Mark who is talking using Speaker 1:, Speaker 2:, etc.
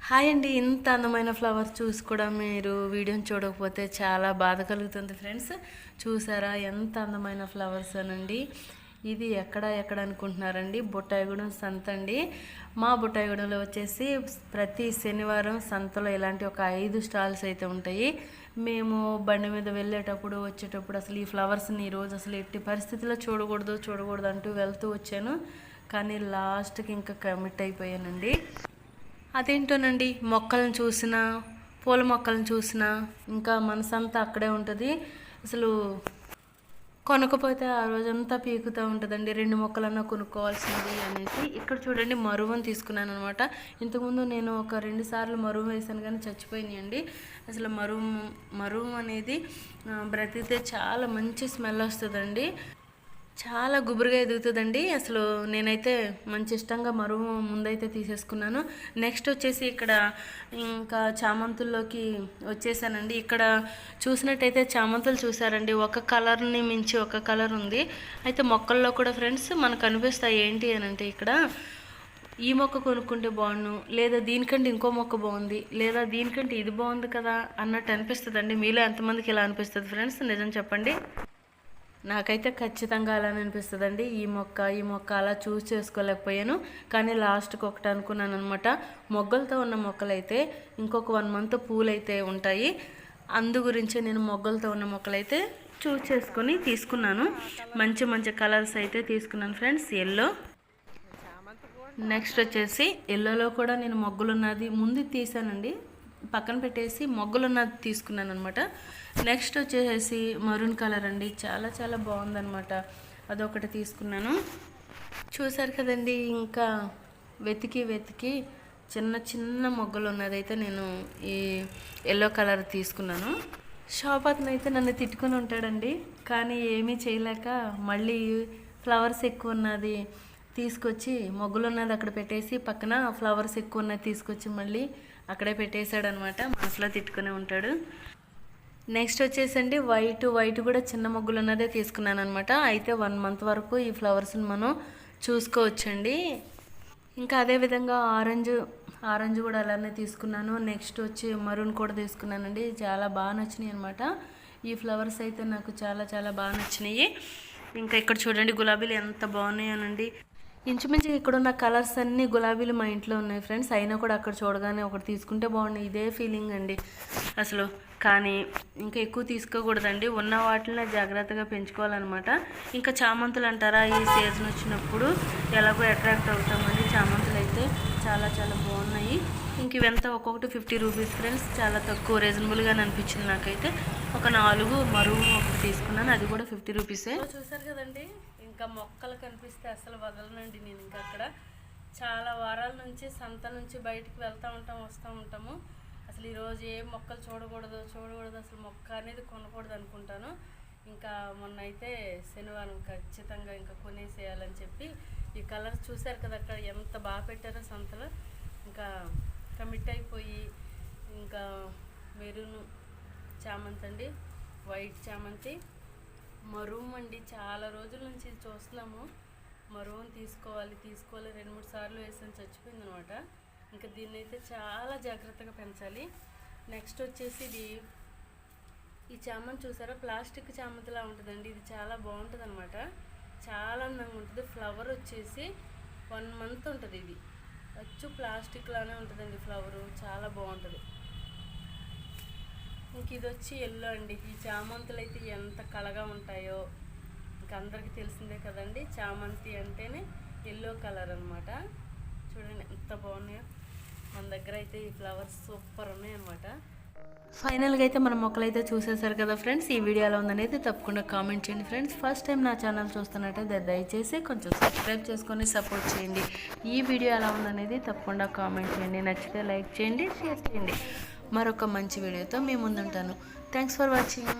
Speaker 1: Hi అండి. ఇంత అందమైన ఫ్లవర్స్ చూసి కూడా మీరు వీడియోని చూడకపోతే చాలా బాధ కలుగుతుంది ఫ్రెండ్స్. చూసారా ఎంత అందమైన ఫ్లవర్స్ అనండి. ఇది ఎక్కడ అనుకుంటున్నారండి? బుట్టాయిగూడెం సంత అండి. మా బుట్టాయిగూడెంలో వచ్చేసి ప్రతి శనివారం సంతలో ఇలాంటి ఒక 5 స్టాల్స్ అయితే ఉంటాయి. మేము బండి మీద వెళ్ళేటప్పుడు వచ్చేటప్పుడు అసలు ఈ ఫ్లవర్స్ని ఈరోజు అసలు ఎట్టి పరిస్థితుల్లో చూడకూడదు అంటూ వెళ్తూ వచ్చాను. కానీ లాస్ట్కి ఇంకా కమిట్ అయిపోయానండి. అదేంటోనండి, మొక్కలను చూసినా పూల మొక్కలను చూసినా ఇంకా మనసంతా అక్కడే ఉంటుంది. అసలు కొనకపోతే ఆ రోజంతా పీకుతూ ఉంటుందండి. 2 మొక్కలన్నా కొనుక్కోవాల్సింది అనేసి ఇక్కడ చూడండి మరువని తీసుకున్నాను అనమాట. ఇంతకుముందు నేను ఒక 2 సార్లు మరువు వేసాను కానీ చచ్చిపోయినాయండి. అసలు మరువు అనేది బ్రతికితే చాలా మంచి స్మెల్ వస్తుందండి. చాలా గుబురుగా ఎదుగుతుందండి. అసలు నేనైతే మంచి ఇష్టంగా మరువు ముందైతే తీసేసుకున్నాను. నెక్స్ట్ వచ్చేసి ఇక్కడ ఇంకా చామంతుల్లోకి వచ్చేసానండి. ఇక్కడ చూసినట్టయితే చామంతులు చూసారండి, ఒక కలర్ని మించి ఒక కలర్ ఉంది. అయితే మొక్కల్లో కూడా ఫ్రెండ్స్ మనకు అనిపిస్తాయి ఏంటి అని అంటే, ఇక్కడ ఈ మొక్క కొనుక్కుంటే బాగుండు, లేదా దీనికంటే ఇంకో మొక్క బాగుంది, లేదా దీనికంటే ఇది బాగుంది కదా అన్నట్టు అనిపిస్తుందండి. మీలో ఎంతమందికి ఇలా అనిపిస్తుంది ఫ్రెండ్స్? నిజం చెప్పండి. నాకైతే ఖచ్చితంగా అలానే అనిపిస్తుందండి. ఈ మొక్క అలా చూస్ చేసుకోలేకపోయాను. కానీ లాస్ట్కి ఒకటి అనుకున్నాను అనమాట. మొగ్గలతో ఉన్న మొక్కలైతే ఇంకొక 1 మంత్ పూలైతే ఉంటాయి. అందు గురించి నేను మొగ్గలతో ఉన్న మొక్కలైతే చూస్ చేసుకొని తీసుకున్నాను. మంచి కలర్స్ అయితే తీసుకున్నాను ఫ్రెండ్స్. ఎల్లో, నెక్స్ట్ వచ్చేసి ఎల్లోలో కూడా నేను మొగ్గలున్నది ముందు తీసానండి, పక్కన పెట్టేసి మొగ్గలున్నది తీసుకున్నాను అనమాట. నెక్స్ట్ వచ్చేసి మరూన్ కలర్ అండి, చాలా బాగుందనమాట. అదొకటి తీసుకున్నాను. చూసారు కదండి. ఇంకా వెతికి చిన్న మొగ్గలు ఉన్నదైతే నేను ఈ ఎల్లో కలర్ తీసుకున్నాను. షాప్ అతను అయితే నన్ను తిట్టుకొని ఉంటాడండి, కానీ ఏమీ చేయలేక మళ్ళీ ఫ్లవర్స్ ఎక్కువ ఉన్నది తీసుకొచ్చి, మొగ్గులు ఉన్నది అక్కడ పెట్టేసి పక్కన ఫ్లవర్స్ ఎక్కువ ఉన్నది తీసుకొచ్చి మళ్ళీ అక్కడే పెట్టేశాడనమాట. మనసులో తిట్టుకునే ఉంటాడు. నెక్స్ట్ వచ్చేసండి వైట్ కూడా చిన్న మొగ్గులు ఉన్నదే తీసుకున్నాను అనమాట. అయితే 1 మంత్ వరకు ఈ ఫ్లవర్స్ని మనం చూసుకోవచ్చండి. ఇంకా అదేవిధంగా ఆరెంజ్ కూడా అలానే తీసుకున్నాను. నెక్స్ట్ వచ్చి మరూన్ కూడా తీసుకున్నానండి. చాలా బాగా నచ్చినాయి అనమాట. ఈ ఫ్లవర్స్ అయితే నాకు చాలా బాగా నచ్చినాయి. ఇంకా ఇక్కడ చూడండి గులాబీలు ఎంత బాగున్నాయోనండి. ఇంచుమించు ఇక్కడున్న కలర్స్ అన్నీ గులాబీలు మా ఇంట్లో ఉన్నాయి ఫ్రెండ్స్. అయినా కూడా అక్కడ చూడగానే ఒకటి తీసుకుంటే బాగున్నాయి, ఇదే ఫీలింగ్ అండి అసలు. కానీ ఇంకా ఎక్కువ తీసుకోకూడదండి, ఉన్న వాటిని జాగ్రత్తగా పెంచుకోవాలన్నమాట. ఇంకా చామంతులు అంటారా, ఈ సీజన్ వచ్చినప్పుడు ఎలాగో అట్రాక్ట్ అవుతామండి. చామంతులు అయితే చాలా బాగున్నాయి. ఇంక ఇవంతా ఒక్కొక్కటి 50 రూపీస్ ఫ్రెండ్స్. చాలా తక్కువ, రీజనబుల్గానే అనిపించింది నాకైతే. ఒక 4 మరువు ఒకటి తీసుకున్నాను, అది కూడా 50 రూపీసే. చూసారు కదండి. ఇంకా మొక్కలు కనిపిస్తే అసలు వదలనండి నేను. ఇంకా అక్కడ చాలా వారాల నుంచి సంత నుంచి బయటికి వస్తూ ఉంటాము. అసలు ఈరోజు ఏ మొక్కలు చూడకూడదు అసలు మొక్క అనేది కొనకూడదు అనుకుంటాను. ఇంకా మొన్న అయితే శనివారం ఖచ్చితంగా ఇంకా కొనేసేయాలని చెప్పి ఈ కలర్స్ చూశారు కదా అక్కడ ఎంత బాగా పెట్టారో సంతలో. ఇంకా కమిట్ అయిపోయి ఇంకా మెరూన్ చామంతి అండి, వైట్ చామంతి, మరూమ్ అండి. చాలా రోజుల నుంచి చూస్తున్నాము మరూమ్ తీసుకోవాలి 2-3 సార్లు వేసాను, చచ్చిపోయింది అనమాట. ఇంకా దీన్ని అయితే చాలా జాగ్రత్తగా పెంచాలి. నెక్స్ట్ వచ్చేసి ఈ చామంతి చూసారా, ప్లాస్టిక్ చామంతిలా ఉంటుందండి. ఇది చాలా బాగుంటుంది అనమాట, చాలా అందంగా ఉంటుంది. ఫ్లవర్ వచ్చేసి 1 మంత్ ఉంటుంది. ఇది అచ్చు ప్లాస్టిక్ లానే ఉంటుందండి ఫ్లవరు, చాలా బాగుంటుంది. ఇంక ఇది వచ్చి ఎల్లో అండి. ఈ చామంతులు అయితే ఎంత కళగా ఉంటాయో ఇంక అందరికీ తెలిసిందే కదండి. చామంతి అంటేనే ఎల్లో కలర్ అనమాట. చూడండి ఎంత బాగున్నాయో. మన దగ్గర అయితే ఈ ఫ్లవర్స్ సూపర్ ఉన్నాయి అనమాట. ఫైనల్గా అయితే మన మొక్కలు అయితే చూసేసారు కదా ఫ్రెండ్స్. ఈ వీడియో ఎలా ఉందనేది తప్పకుండా కామెంట్ చేయండి ఫ్రెండ్స్. ఫస్ట్ టైం నా ఛానల్ చూస్తున్నట్టయితే దయచేసి కొంచెం సబ్స్క్రైబ్ చేసుకొని సపోర్ట్ చేయండి. ఈ వీడియో ఎలా ఉందనేది తప్పకుండా కామెంట్ చేయండి. నచ్చితే లైక్ చేయండి, షేర్ చేయండి. మరొక మంచి వీడియోతో మీ ముందుంటాను. Thanks for watching.